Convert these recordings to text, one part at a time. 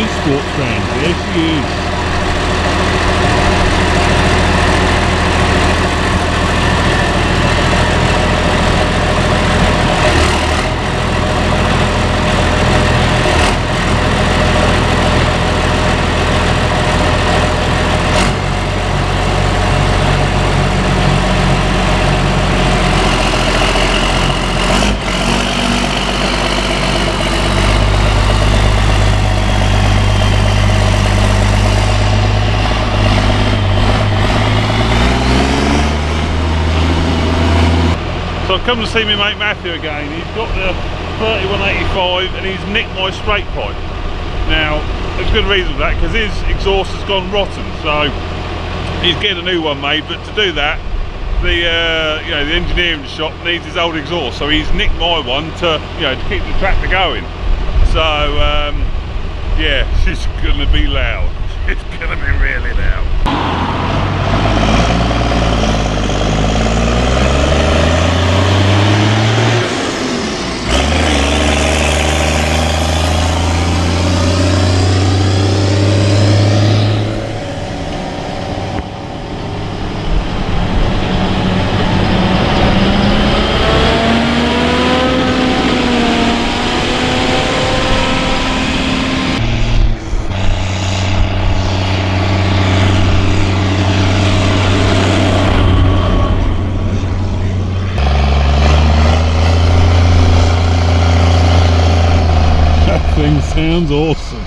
is, sports fans. There she is. So I've come to see my mate Matthew again. He's got the 3185 and he's nicked my straight pipe. Now, there's a good reason for that, because his exhaust has gone rotten, so he's getting a new one made. But to do that, the the engineering shop needs his old exhaust, so he's nicked my one to to keep the tractor going. So yeah, she's gonna be loud. It's gonna be really loud. Thing sounds awesome.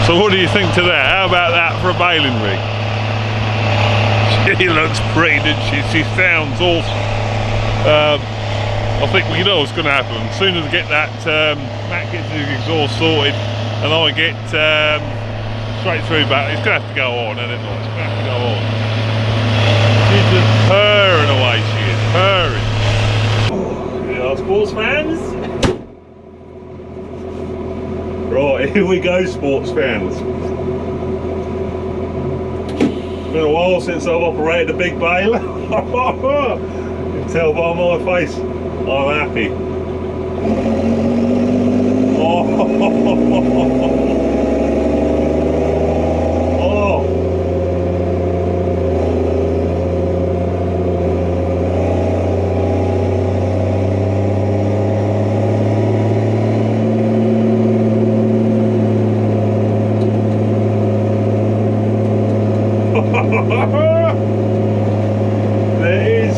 So what do you think to that? How about that for a baling rig? She looks pretty, doesn't she? She sounds awesome. I think we know what's going to happen. As soon as I get that, Matt gets his exhaust sorted and I get straight through back, it's going to have to go on, isn't it? It's going to have to go on. She's just purring away, she is, purring. We are sports fans. Right, here we go, sports fans. Been a while since I've operated a big baler. You can tell by my face, I'm happy. There is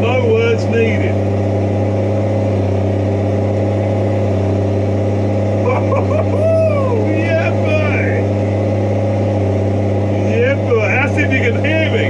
no words needed. Yeah, boy. Yeah, boy. Ask if you can hear me.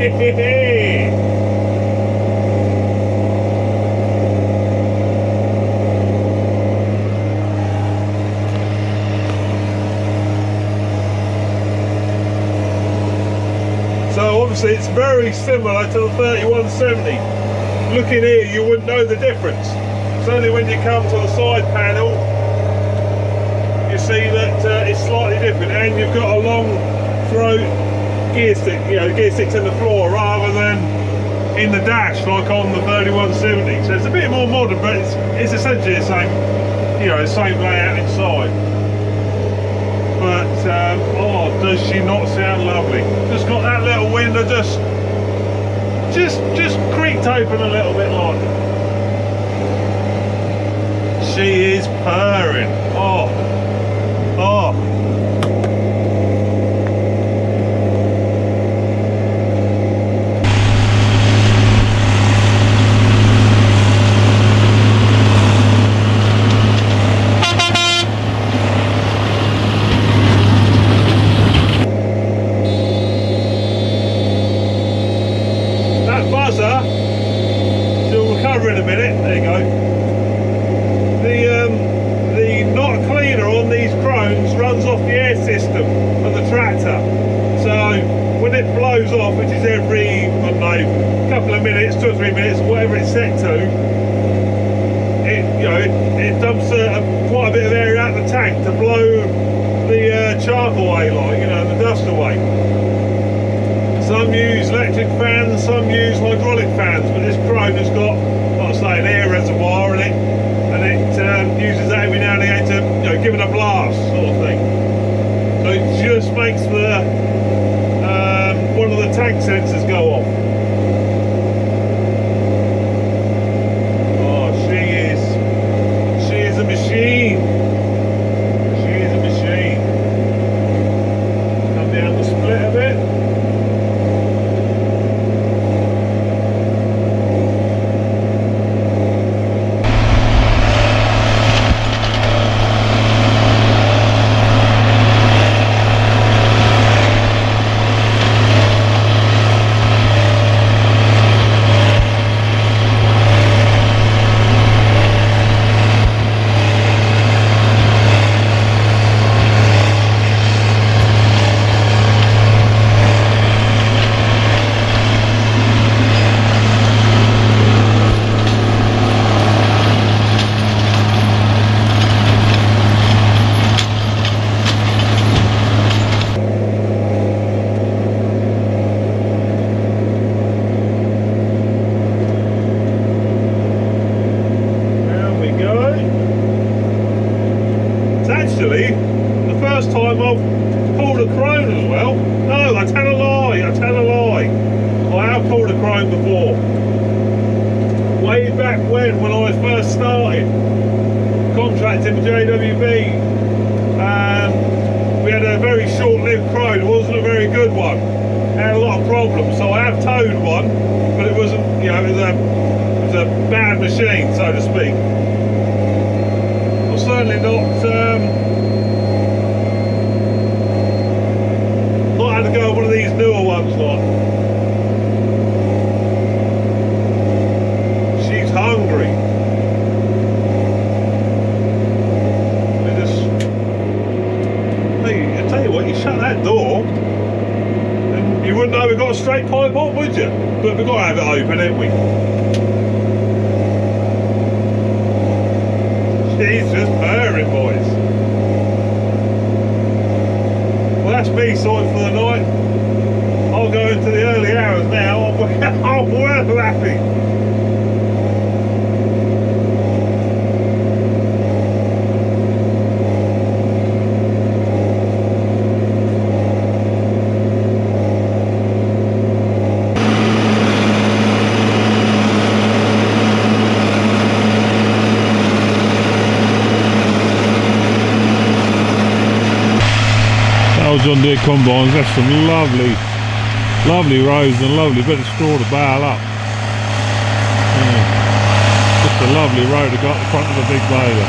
So obviously it's very similar to the 3170. Looking here, you wouldn't know the difference. It's only when you come to the side panel you see that it's slightly different, and you've got a long throat gear stick, you know, the gear stick's in the floor rather than in the dash like on the 3170. So it's a bit more modern, but it's essentially the same, you know, the same layout inside. But oh, does she not sound lovely? Just got that little window just creaked open a little bit like. She is purring. Oh, oh. She'll recover in a minute. There you go. The knot cleaner on these Krones runs off the air system of the tractor. So when it blows off, which is every, I don't know, couple of minutes, 2 or 3 minutes, whatever it's set to, it dumps quite a bit of air out the tank to blow the chaff away, like, you know, the dust away. Some use electric fans, some use hydraulic fans, but this Krone has got, like I say, an air reservoir in it, and it uses that every now and again to, you know, give it a blast, sort of thing. So it just makes the one of the tank sensors go off. Oh, she is a machine. She is a machine. Come down the split a bit. The first time I've pulled a Krone as well. No, I tell a lie. I have pulled a Krone before. Way back when I first started contracting with JWB, we had a very short-lived Krone. It wasn't a very good one. It had a lot of problems, so I have towed one, but it wasn't, you know, it was a bad machine, so to speak. I'm certainly not had to go with one of these newer ones, like. She's hungry. Hey, I tell you what, you shut that door and you wouldn't know we've got a straight pipe on, would you? But we've got to have it open, haven't we? She's just purring, boys. Well, that's me sorted for the night. I'll go into the early hours now. I'm well happy. John Deere combines, that's some lovely rows and a lovely bit of straw to bale up. Yeah. Just a lovely row to go up the front of the big baler.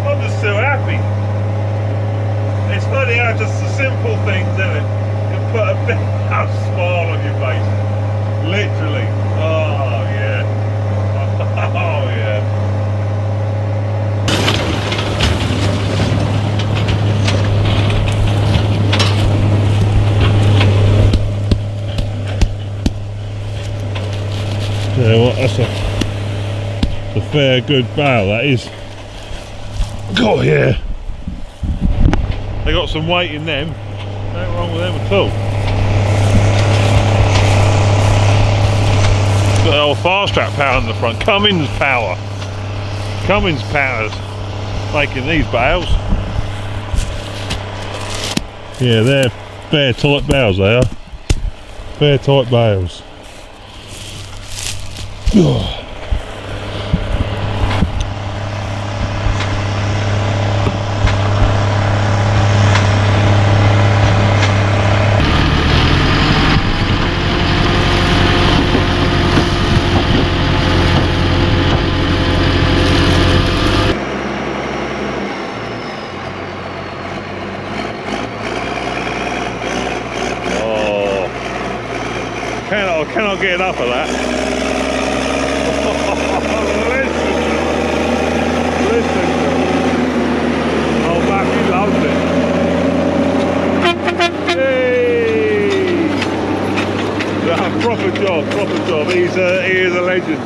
I'm just so happy. It's funny how just the simple things, isn't it, can put a big smile on your face. Literally. Oh yeah. Oh yeah. Yeah, what? That's a fair good bale, that is. God, yeah. They got some weight in them. Nothing wrong with them at all. Got the old Fastrac power in the front. Cummins power. Cummins powers making these bales. Yeah, they're fair tight bales, they are. Fair tight bales. I cannot get enough of that. Listen. Oh, Matthew loves it. Hey! Proper job. He is a legend.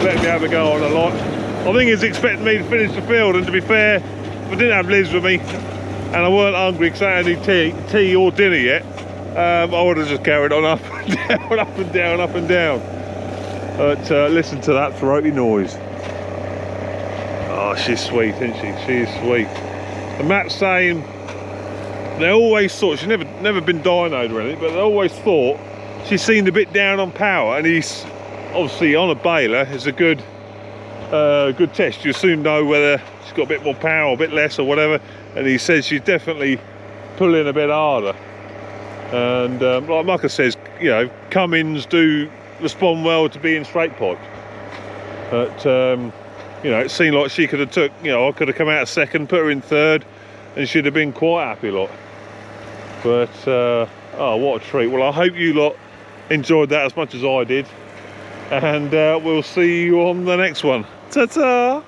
Let me have a go on a lot. I think he's expecting me to finish the field, and to be fair, if I didn't have Liz with me and I weren't hungry because I hadn't had tea or dinner yet, I would have just carried on up and down, up and down. But listen to that throaty noise. Oh, she's sweet, isn't she? She's sweet. And Matt's saying they always thought, she's never been dynoed or anything, but they always thought she seemed a bit down on power, and he's obviously on a baler. It's a good test. You soon know whether she's got a bit more power, a bit less, or whatever. And he says she's definitely pulling a bit harder. And like Mucker says, you know, Cummins do respond well to being straight piped. But you know, it seemed like she could have took, you know, I could have come out second, put her in third, and she'd have been quite happy lot. But oh, what a treat. Well, I hope you lot enjoyed that as much as I did, and we'll see you on the next one. Ta-ta!